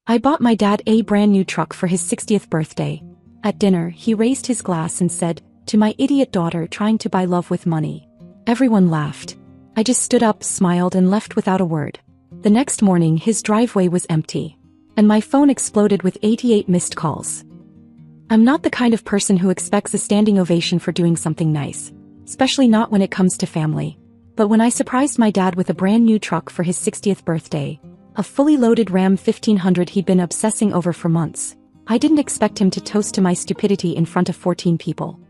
I bought my dad a brand new truck for his 60th birthday. At dinner, he raised his glass and said, "To my idiot daughter trying to buy love with money." Everyone laughed. I just stood up, smiled, and left without a word. The next morning, his driveway was empty. And my phone exploded with 88 missed calls. I'm not the kind of person who expects a standing ovation for doing something nice. Especially not when it comes to family. But when I surprised my dad with a brand new truck for his 60th birthday, a fully loaded Ram 1500 he'd been obsessing over for months, I didn't expect him to toast to my stupidity in front of 14 people.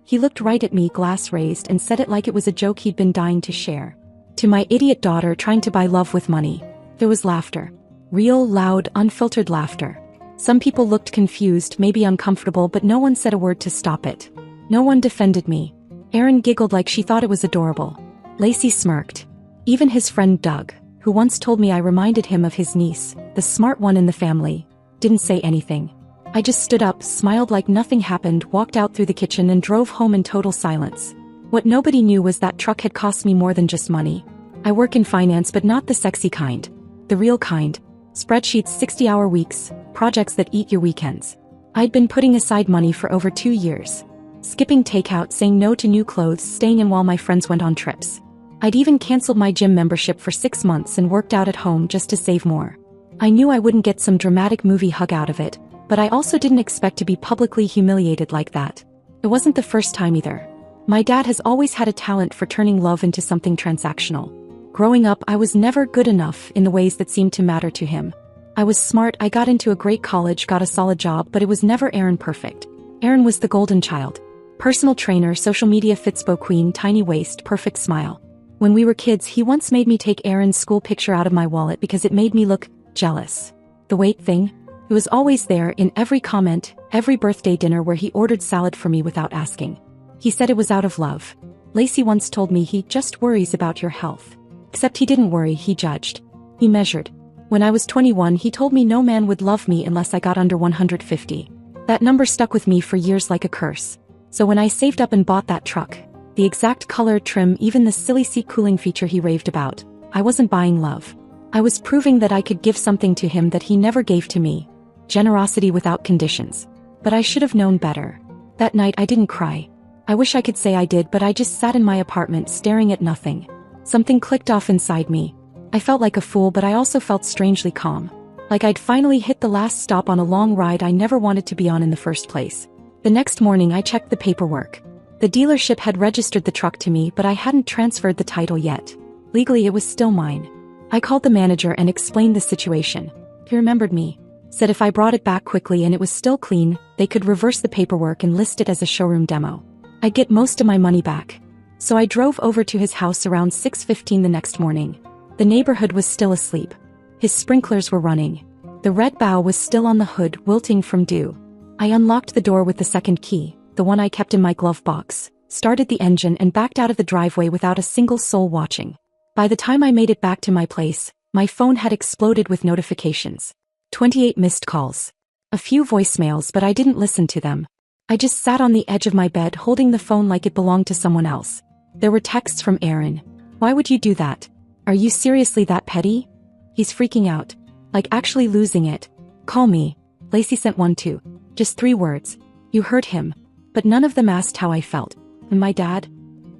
He looked right at me, glass raised, and said it like it was a joke he'd been dying to share. To my idiot daughter trying to buy love with money. There was laughter. Real, loud, unfiltered laughter. Some people looked confused, maybe uncomfortable, but no one said a word to stop it. No one defended me. Erin giggled like she thought it was adorable. Lacey smirked. Even his friend Doug, who once told me I reminded him of his niece, the smart one in the family, didn't say anything. I just stood up, smiled like nothing happened, walked out through the kitchen and drove home in total silence. What nobody knew was that truck had cost me more than just money. I work in finance, but not the sexy kind. The real kind. Spreadsheets, 60-hour weeks, projects that eat your weekends. I'd been putting aside money for over 2 years. Skipping takeout, saying no to new clothes, staying in while my friends went on trips. I'd even canceled my gym membership for 6 months and worked out at home just to save more. I knew I wouldn't get some dramatic movie hug out of it, but I also didn't expect to be publicly humiliated like that. It wasn't the first time either. My dad has always had a talent for turning love into something transactional. Growing up, I was never good enough in the ways that seemed to matter to him. I was smart, I got into a great college, got a solid job, but it was never Erin perfect. Erin was the golden child. Personal trainer, social media fitspo queen, tiny waist, perfect smile. When we were kids, he once made me take Erin's school picture out of my wallet because it made me look jealous. The weight thing? It was always there in every comment, every birthday dinner where he ordered salad for me without asking. He said it was out of love. Lacey once told me he just worries about your health. Except he didn't worry, he judged. He measured. When I was 21, he told me no man would love me unless I got under 150. That number stuck with me for years like a curse. So when I saved up and bought that truck, the exact color, trim, even the silly seat cooling feature he raved about, I wasn't buying love. I was proving that I could give something to him that he never gave to me. Generosity without conditions. But I should have known better. That night I didn't cry. I wish I could say I did, but I just sat in my apartment staring at nothing. Something clicked off inside me. I felt like a fool, but I also felt strangely calm. Like I'd finally hit the last stop on a long ride I never wanted to be on in the first place. The next morning I checked the paperwork. The dealership had registered the truck to me, but I hadn't transferred the title yet. Legally it was still mine. I called the manager and explained the situation. He remembered me. Said if I brought it back quickly and it was still clean, they could reverse the paperwork and list it as a showroom demo. I'd get most of my money back. So I drove over to his house around 6:15 the next morning. The neighborhood was still asleep. His sprinklers were running. The red bow was still on the hood, wilting from dew. I unlocked the door with the second key, the one I kept in my glove box, started the engine and backed out of the driveway without a single soul watching. By the time I made it back to my place, my phone had exploded with notifications. 28 missed calls. A few voicemails, but I didn't listen to them. I just sat on the edge of my bed holding the phone like it belonged to someone else. There were texts from Erin. "Why would you do that? Are you seriously that petty?" "He's freaking out. Like actually losing it. Call me." Lacey sent one too. Just 3 words. "You hurt him." But none of them asked how I felt. And my dad?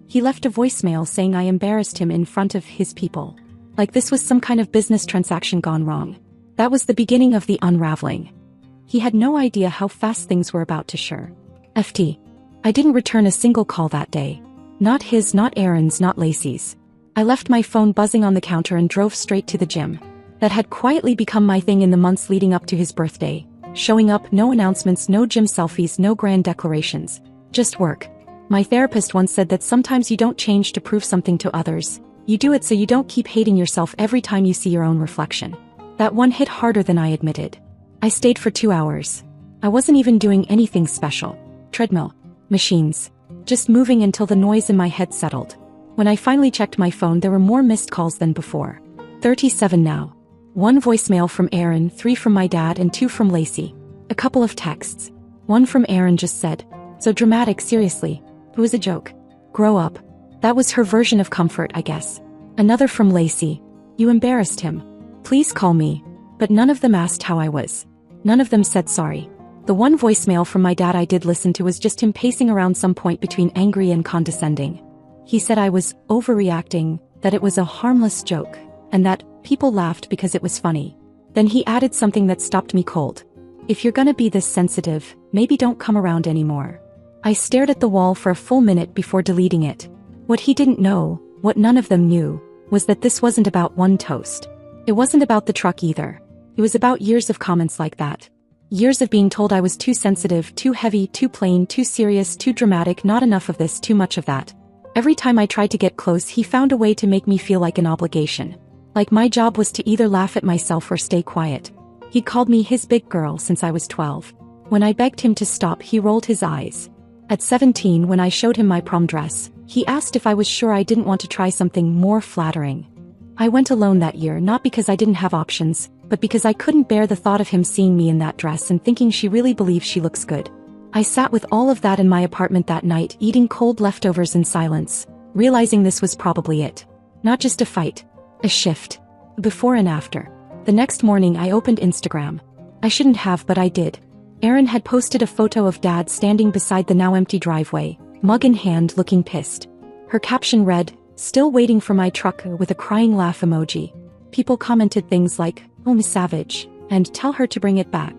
He left a voicemail saying I embarrassed him in front of his people. Like this was some kind of business transaction gone wrong. That was the beginning of the unraveling. He had no idea how fast things were about to sure. FT. I didn't return a single call that day. Not his, not Erin's, not Lacey's. I left my phone buzzing on the counter and drove straight to the gym. That had quietly become my thing in the months leading up to his birthday. Showing up, no announcements, no gym selfies, no grand declarations. Just work. My therapist once said that sometimes you don't change to prove something to others. You do it so you don't keep hating yourself every time you see your own reflection. That one hit harder than I admitted. I stayed for 2 hours. I wasn't even doing anything special. Treadmill. Machines. Just moving until the noise in my head settled. When I finally checked my phone, there were more missed calls than before. 37 now. 1 voicemail from Erin, 3 from my dad and 2 from Lacey. A couple of texts. One from Erin just said, "So dramatic, seriously. It was a joke. Grow up." That was her version of comfort, I guess. Another from Lacey. "You embarrassed him. Please call me." but none of them asked how I was. None of them said sorry. The one voicemail from my dad I did listen to was just him pacing around some point between angry and condescending. He said I was overreacting, that it was a harmless joke, and that people laughed because it was funny. Then he added something that stopped me cold. If you're gonna be this sensitive, maybe don't come around anymore. I stared at the wall for a full minute before deleting it. What he didn't know, what none of them knew, was that this wasn't about one toast. It wasn't about the truck either. It was about years of comments like that. Years of being told I was too sensitive, too heavy, too plain, too serious, too dramatic, not enough of this, too much of that. Every time I tried to get close, he found a way to make me feel like an obligation. Like my job was to either laugh at myself or stay quiet. He called me his big girl since I was 12. When I begged him to stop, he rolled his eyes. At 17, when I showed him my prom dress, he asked if I was sure I didn't want to try something more flattering. I went alone that year, not because I didn't have options, but because I couldn't bear the thought of him seeing me in that dress and thinking she really believes she looks good. I sat with all of that in my apartment that night, eating cold leftovers in silence, realizing this was probably it. Not just a fight, a shift. Before and after. The next morning I opened Instagram. I shouldn't have, but I did. Erin had posted a photo of Dad standing beside the now empty driveway, mug in hand, looking pissed. Her caption read, "Still waiting for my truck," with a crying laugh emoji. People commented things like, "Oh, Miss Savage," and "Tell her to bring it back."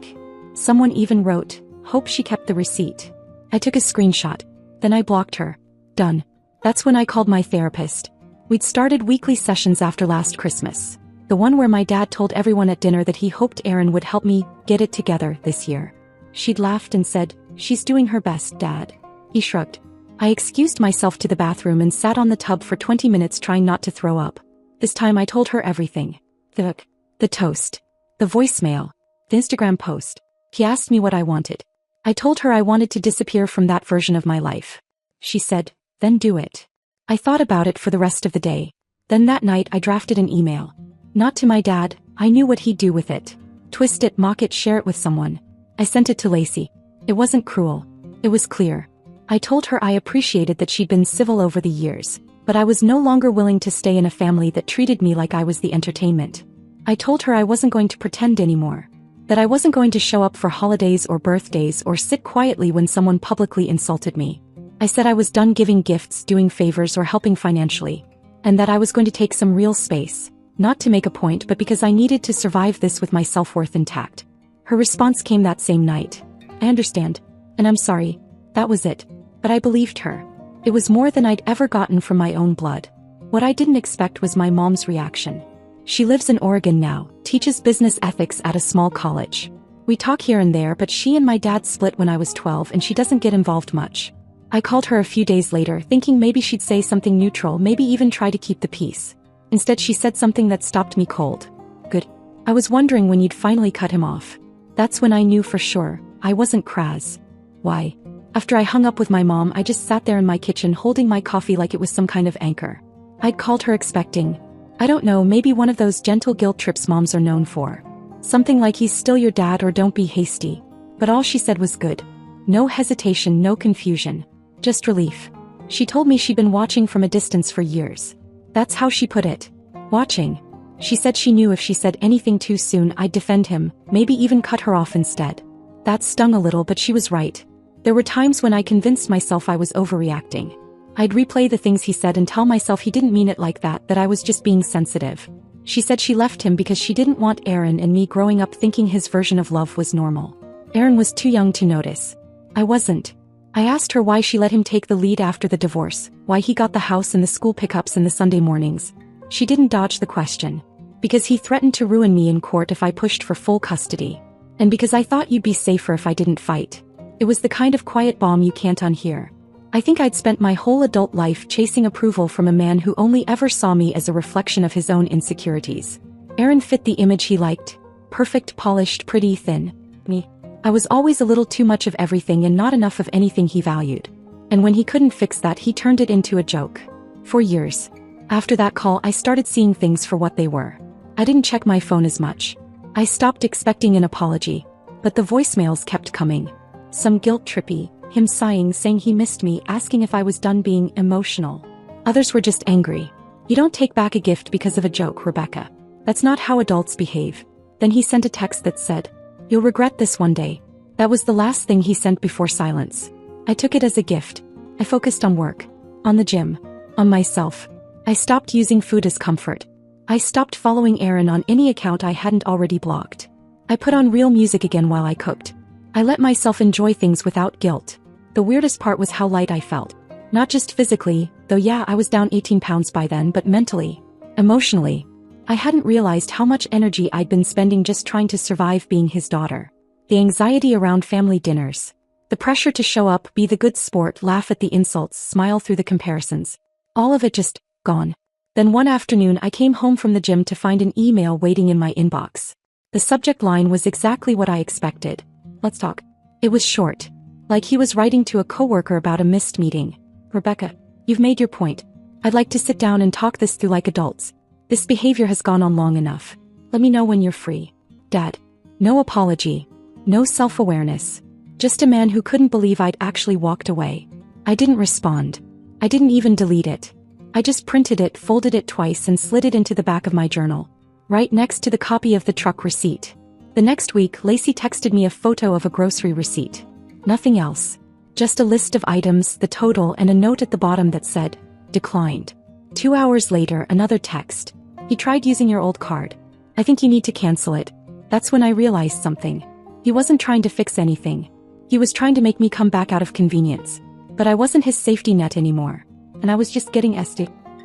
Someone even wrote, "Hope she kept the receipt." I took a screenshot. Then I blocked her. Done. That's when I called my therapist. We'd started weekly sessions after last Christmas. The one where my dad told everyone at dinner that he hoped Erin would help me get it together this year. She'd laughed and said, "She's doing her best, Dad." He shrugged. I excused myself to the bathroom and sat on the tub for 20 minutes trying not to throw up. This time I told her everything. The toast. The voicemail. The Instagram post. He asked me what I wanted. I told her I wanted to disappear from that version of my life. She said, "Then do it." I thought about it for the rest of the day. Then that night I drafted an email. Not to my dad, I knew what he'd do with it. Twist it, mock it, share it with someone. I sent it to Lacey. It wasn't cruel. It was clear. I told her I appreciated that she'd been civil over the years, but I was no longer willing to stay in a family that treated me like I was the entertainment. I told her I wasn't going to pretend anymore. That I wasn't going to show up for holidays or birthdays or sit quietly when someone publicly insulted me. I said I was done giving gifts, doing favors, or helping financially. And that I was going to take some real space. Not to make a point, but because I needed to survive this with my self-worth intact. Her response came that same night. "I understand. And I'm sorry." That was it. But I believed her. It was more than I'd ever gotten from my own blood. What I didn't expect was my mom's reaction. She lives in Oregon now, teaches business ethics at a small college. We talk here and there, but she and my dad split when I was 12 and she doesn't get involved much. I called her a few days later, thinking maybe she'd say something neutral, maybe even try to keep the peace. Instead, she said something that stopped me cold. "Good. I was wondering when you'd finally cut him off." That's when I knew for sure I wasn't Kraz. Why? After I hung up with my mom, I just sat there in my kitchen holding my coffee like it was some kind of anchor. I'd called her expecting, I don't know, maybe one of those gentle guilt trips moms are known for. Something like "He's still your dad" or "Don't be hasty." But all she said was good. No hesitation, no confusion. Just relief. She told me she'd been watching from a distance for years. That's how she put it. Watching. She said she knew if she said anything too soon I'd defend him, maybe even cut her off instead. That stung a little, but she was right. There were times when I convinced myself I was overreacting. I'd replay the things he said and tell myself he didn't mean it like that, that I was just being sensitive. She said she left him because she didn't want Erin and me growing up thinking his version of love was normal. Erin was too young to notice. I wasn't. I asked her why she let him take the lead after the divorce, why he got the house and the school pickups and the Sunday mornings. She didn't dodge the question. Because he threatened to ruin me in court if I pushed for full custody. And because I thought you'd be safer if I didn't fight. It was the kind of quiet bomb you can't unhear. I think I'd spent my whole adult life chasing approval from a man who only ever saw me as a reflection of his own insecurities. Erin fit the image he liked. Perfect, polished, pretty, thin. Me. I was always a little too much of everything and not enough of anything he valued. And when he couldn't fix that, he turned it into a joke. For years. After that call, I started seeing things for what they were. I didn't check my phone as much. I stopped expecting an apology. But the voicemails kept coming. Some guilt-trippy, him sighing, saying he missed me, asking if I was done being emotional. Others were just angry. You don't take back a gift because of a joke, Rebecca. That's not how adults behave. Then he sent a text that said, "You'll regret this one day." That was the last thing he sent before silence. I took it as a gift. I focused on work, on the gym, on myself. I stopped using food as comfort. I stopped following Aaron on any account I hadn't already blocked. I put on real music again while I cooked. I let myself enjoy things without guilt. The weirdest part was how light I felt. Not just physically, though yeah, I was down 18 pounds by then, but mentally, emotionally. I hadn't realized how much energy I'd been spending just trying to survive being his daughter. The anxiety around family dinners. The pressure to show up, be the good sport, laugh at the insults, smile through the comparisons. All of it just gone. Then one afternoon I came home from the gym to find an email waiting in my inbox. The subject line was exactly what I expected. "Let's talk." It was short. Like he was writing to a coworker about a missed meeting. "Rebecca, you've made your point. I'd like to sit down and talk this through like adults. This behavior has gone on long enough. Let me know when you're free." Dad. No apology. No self-awareness. Just a man who couldn't believe I'd actually walked away. I didn't respond. I didn't even delete it. I just printed it, folded it twice and slid it into the back of my journal, right next to the copy of the truck receipt. The next week, Lacey texted me a photo of a grocery receipt. Nothing else. Just a list of items, the total, and a note at the bottom that said, "Declined." 2 hours later, another text. "He tried using your old card. I think you need to cancel it." That's when I realized something. He wasn't trying to fix anything. He was trying to make me come back out of convenience. But I wasn't his safety net anymore. And I was just getting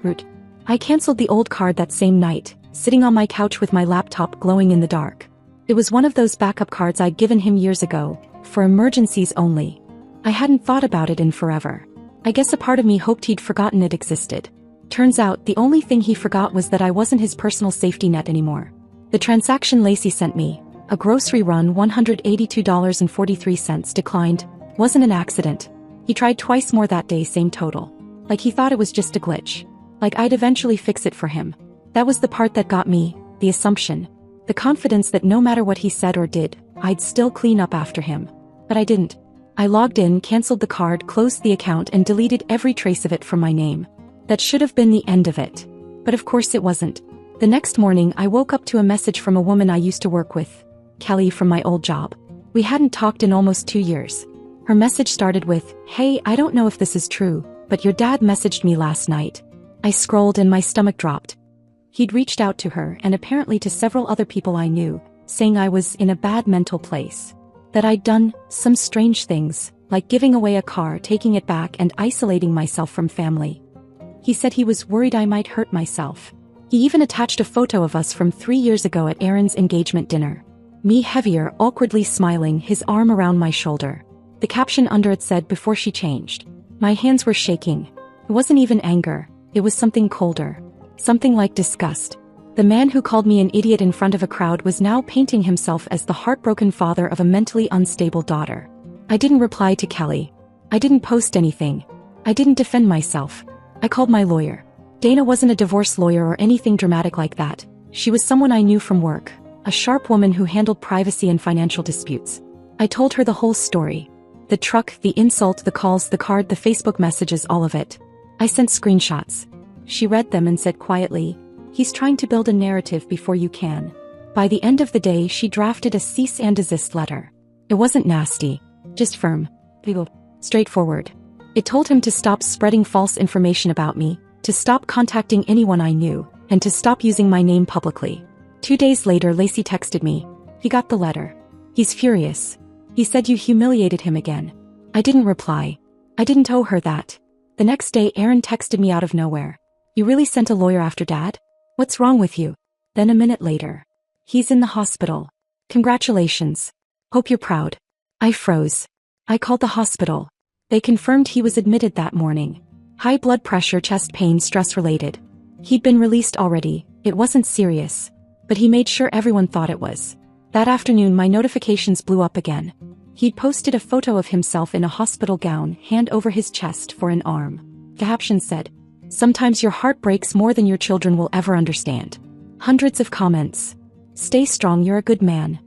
root. I canceled the old card that same night, sitting on my couch with my laptop glowing in the dark. It was one of those backup cards I'd given him years ago, for emergencies only. I hadn't thought about it in forever. I guess a part of me hoped he'd forgotten it existed. Turns out, the only thing he forgot was that I wasn't his personal safety net anymore. The transaction Lacey sent me, a grocery run $182.43 declined, wasn't an accident. He tried twice more that day, same total. Like he thought it was just a glitch. Like I'd eventually fix it for him. That was the part that got me, the assumption. The confidence that no matter what he said or did, I'd still clean up after him. But I didn't. I logged in, canceled the card, closed the account and deleted every trace of it from my name. That should have been the end of it. But of course it wasn't. The next morning I woke up to a message from a woman I used to work with, Kelly from my old job. We hadn't talked in almost 2 years. Her message started with, "Hey, I don't know if this is true, but your dad messaged me last night." I scrolled and my stomach dropped. He'd reached out to her and apparently to several other people I knew, saying I was in a bad mental place. That I'd done some strange things, like giving away a car, taking it back and isolating myself from family. He said he was worried I might hurt myself. He even attached a photo of us from 3 years ago at Aaron's engagement dinner. Me heavier, awkwardly smiling, his arm around my shoulder. The caption under it said, "Before she changed." My hands were shaking. It wasn't even anger. It was something colder. Something like disgust. The man who called me an idiot in front of a crowd was now painting himself as the heartbroken father of a mentally unstable daughter. I didn't reply to Kelly. I didn't post anything. I didn't defend myself. I called my lawyer. Dana wasn't a divorce lawyer or anything dramatic like that. She was someone I knew from work, a sharp woman who handled privacy and financial disputes. I told her the whole story. The truck, the insult, the calls, the card, the Facebook messages, all of it. I sent screenshots. She read them and said quietly, "He's trying to build a narrative before you can." By the end of the day, she drafted a cease and desist letter. It wasn't nasty, just firm, straightforward. It told him to stop spreading false information about me, to stop contacting anyone I knew, and to stop using my name publicly. 2 days later, Lacey texted me. "He got the letter. He's furious. He said you humiliated him again." I didn't reply. I didn't owe her that. The next day, Aaron texted me out of nowhere. "You really sent a lawyer after Dad? What's wrong with you?" Then a minute later, "He's in the hospital. Congratulations. Hope you're proud." I froze. I called the hospital. They confirmed he was admitted that morning. High blood pressure, chest pain, stress-related. He'd been released already. It wasn't serious. But he made sure everyone thought it was. That afternoon, my notifications blew up again. He'd posted a photo of himself in a hospital gown, hand over his chest for an arm. The caption said, "Sometimes your heart breaks more than your children will ever understand." Hundreds of comments. "Stay strong, you're a good man.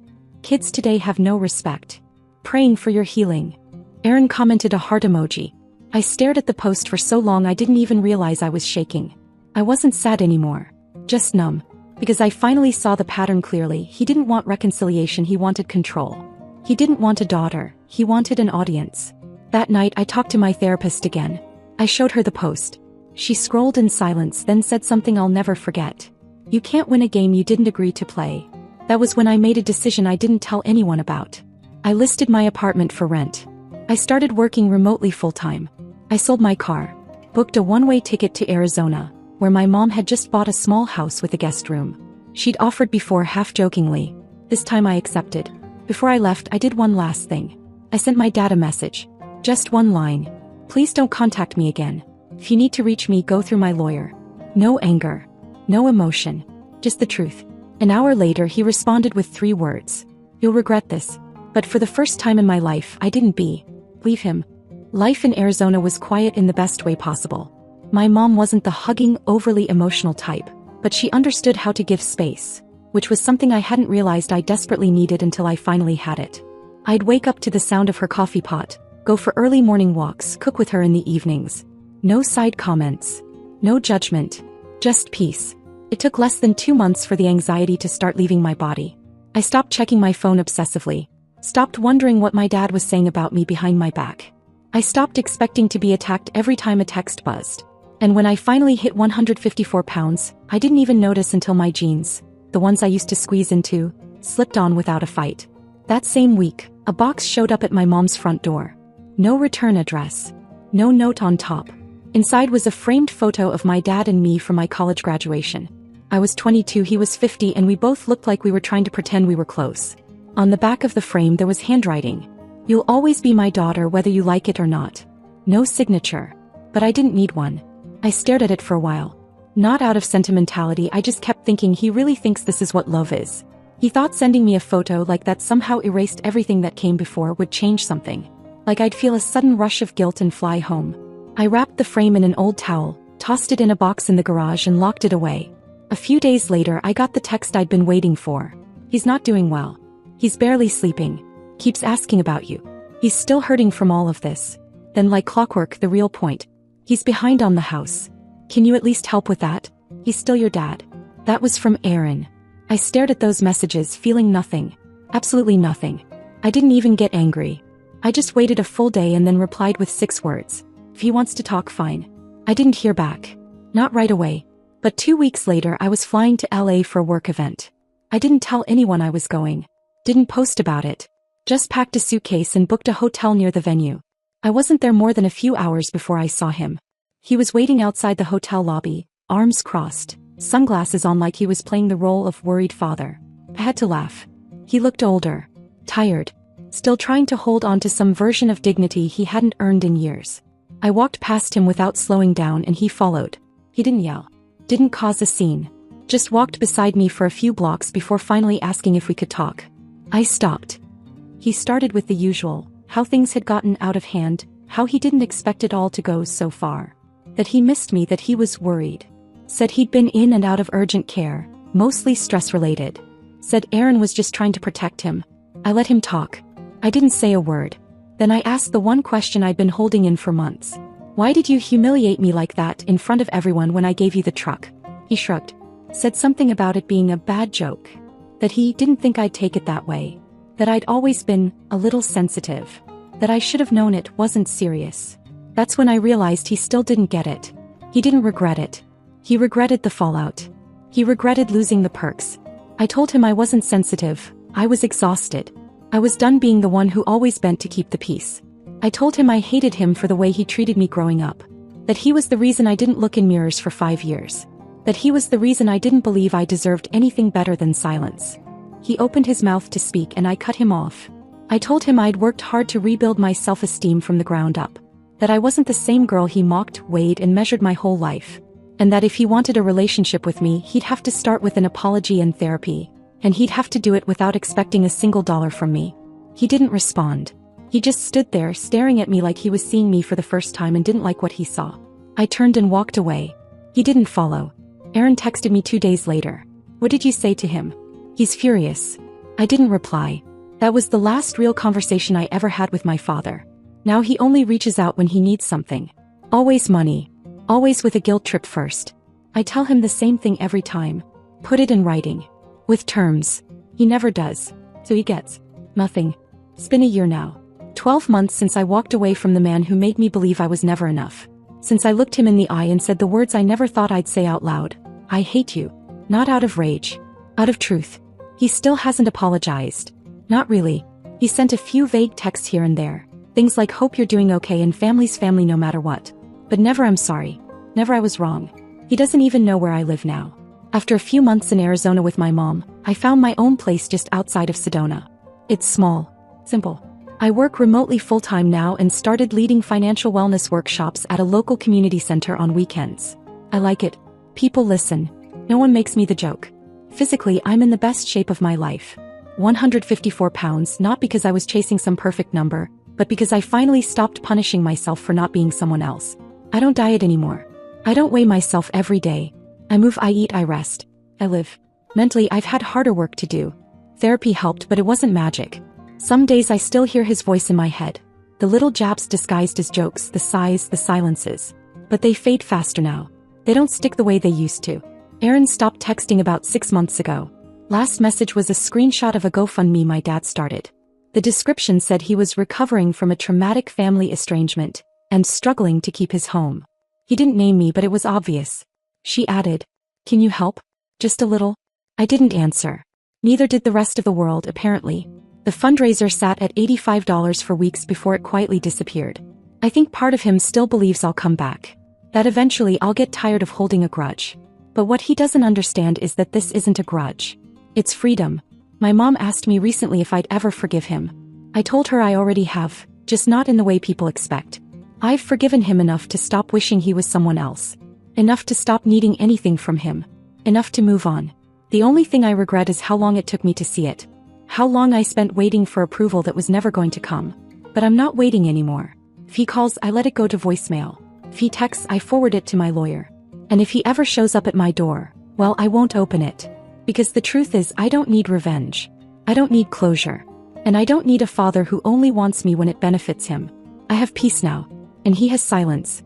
Kids today have no respect. Praying for your healing." Aaron commented a heart emoji. I stared at the post for so long I didn't even realize I was shaking. I wasn't sad anymore. Just numb. Because I finally saw the pattern clearly. He didn't want reconciliation, he wanted control. He didn't want a daughter, he wanted an audience. That night I talked to my therapist again. I showed her the post. She scrolled in silence, then said something I'll never forget. "You can't win a game you didn't agree to play." That was when I made a decision I didn't tell anyone about. I listed my apartment for rent. I started working remotely full-time. I sold my car, booked a one-way ticket to Arizona, where my mom had just bought a small house with a guest room. She'd offered before half-jokingly. This time I accepted. Before I left, I did one last thing. I sent my dad a message. Just one line. "Please don't contact me again. If you need to reach me, go through my lawyer." No anger. No emotion. Just the truth. An hour later he responded with 3 words. "You'll regret this." But for the first time in my life, I didn't leave him. Life in Arizona was quiet in the best way possible. My mom wasn't the hugging, overly emotional type, but she understood how to give space, which was something I hadn't realized I desperately needed until I finally had it. I'd wake up to the sound of her coffee pot, go for early morning walks, cook with her in the evenings. No side comments. No judgment. Just peace. It took less than 2 months for the anxiety to start leaving my body. I stopped checking my phone obsessively. Stopped wondering what my dad was saying about me behind my back. I stopped expecting to be attacked every time a text buzzed. And when I finally hit 154 pounds, I didn't even notice until my jeans, the ones I used to squeeze into, slipped on without a fight. That same week, a box showed up at my mom's front door. No return address. No note on top. Inside was a framed photo of my dad and me from my college graduation. I was 22, he was 50, and we both looked like we were trying to pretend we were close. On the back of the frame there was handwriting. "You'll always be my daughter whether you like it or not." No signature. But I didn't need one. I stared at it for a while. Not out of sentimentality, I just kept thinking he really thinks this is what love is. He thought sending me a photo like that somehow erased everything that came before would change something. Like I'd feel a sudden rush of guilt and fly home. I wrapped the frame in an old towel, tossed it in a box in the garage and locked it away. A few days later I got the text I'd been waiting for. "He's not doing well. He's barely sleeping. Keeps asking about you. He's still hurting from all of this." Then like clockwork, the real point. "He's behind on the house. Can you at least help with that? He's still your dad." That was from Aaron. I stared at those messages, feeling nothing. Absolutely nothing. I didn't even get angry. I just waited a full day and then replied with 6 words. "If he wants to talk, fine." I didn't hear back. Not right away. But 2 weeks later I was flying to LA for a work event. I didn't tell anyone I was going. Didn't post about it. Just packed a suitcase and booked a hotel near the venue. I wasn't there more than a few hours before I saw him. He was waiting outside the hotel lobby, arms crossed, sunglasses on, like he was playing the role of worried father. I had to laugh. He looked older. Tired. Still trying to hold on to some version of dignity he hadn't earned in years. I walked past him without slowing down and he followed. He didn't yell. Didn't cause a scene. Just walked beside me for a few blocks before finally asking if we could talk. I stopped. He started with the usual, how things had gotten out of hand, how he didn't expect it all to go so far. That he missed me, that he was worried. Said he'd been in and out of urgent care, mostly stress-related. Said Aaron was just trying to protect him. I let him talk. I didn't say a word. Then I asked the one question I'd been holding in for months. "Why did you humiliate me like that in front of everyone when I gave you the truck?" He shrugged. Said something about it being a bad joke. That he didn't think I'd take it that way. That I'd always been a little sensitive. That I should have known it wasn't serious. That's when I realized he still didn't get it. He didn't regret it. He regretted the fallout. He regretted losing the perks. I told him I wasn't sensitive. I was exhausted. I was done being the one who always bent to keep the peace. I told him I hated him for the way he treated me growing up. That he was the reason I didn't look in mirrors for 5 years. That he was the reason I didn't believe I deserved anything better than silence. He opened his mouth to speak and I cut him off. I told him I'd worked hard to rebuild my self-esteem from the ground up. That I wasn't the same girl he mocked, weighed, and measured my whole life. And that if he wanted a relationship with me, he'd have to start with an apology and therapy. And he'd have to do it without expecting a single dollar from me. He didn't respond. He just stood there staring at me like he was seeing me for the first time and didn't like what he saw. I turned and walked away. He didn't follow. Aaron texted me 2 days later. "What did you say to him?" "He's furious." I didn't reply. That was the last real conversation I ever had with my father. Now he only reaches out when he needs something. Always money. Always with a guilt trip first. I tell him the same thing every time. Put it in writing. With terms. He never does. So he gets nothing. It's been a year now. 12 months since I walked away from the man who made me believe I was never enough. Since I looked him in the eye and said the words I never thought I'd say out loud. I hate you. Not out of rage. Out of truth. He still hasn't apologized. Not really. He sent a few vague texts here and there. Things like hope you're doing okay and family's family no matter what. But never I'm sorry. Never I was wrong. He doesn't even know where I live now. After a few months in Arizona with my mom, I found my own place just outside of Sedona. It's small. Simple. I work remotely full-time now and started leading financial wellness workshops at a local community center on weekends. I like it. People listen. No one makes me the joke. Physically, I'm in the best shape of my life. 154 pounds, not because I was chasing some perfect number, but because I finally stopped punishing myself for not being someone else. I don't diet anymore. I don't weigh myself every day. I move, I eat, I rest. I live. Mentally, I've had harder work to do. Therapy helped, but it wasn't magic. Some days I still hear his voice in my head. The little jabs disguised as jokes, the sighs, the silences. But they fade faster now. They don't stick the way they used to. Aaron stopped texting about 6 months ago. Last message was a screenshot of a GoFundMe my dad started. The description said he was recovering from a traumatic family estrangement and struggling to keep his home. He didn't name me, but it was obvious. She added, "Can you help? Just a little?" I didn't answer. Neither did the rest of the world, apparently. The fundraiser sat at $85 for weeks before it quietly disappeared. I think part of him still believes I'll come back. That eventually I'll get tired of holding a grudge. But what he doesn't understand is that this isn't a grudge. It's freedom. My mom asked me recently if I'd ever forgive him. I told her I already have, just not in the way people expect. I've forgiven him enough to stop wishing he was someone else. Enough to stop needing anything from him. Enough to move on. The only thing I regret is how long it took me to see it. How long I spent waiting for approval that was never going to come. But I'm not waiting anymore. If he calls, I let it go to voicemail. If he texts, I forward it to my lawyer. And if he ever shows up at my door, well, I won't open it. Because the truth is, I don't need revenge. I don't need closure. And I don't need a father who only wants me when it benefits him. I have peace now. And he has silence.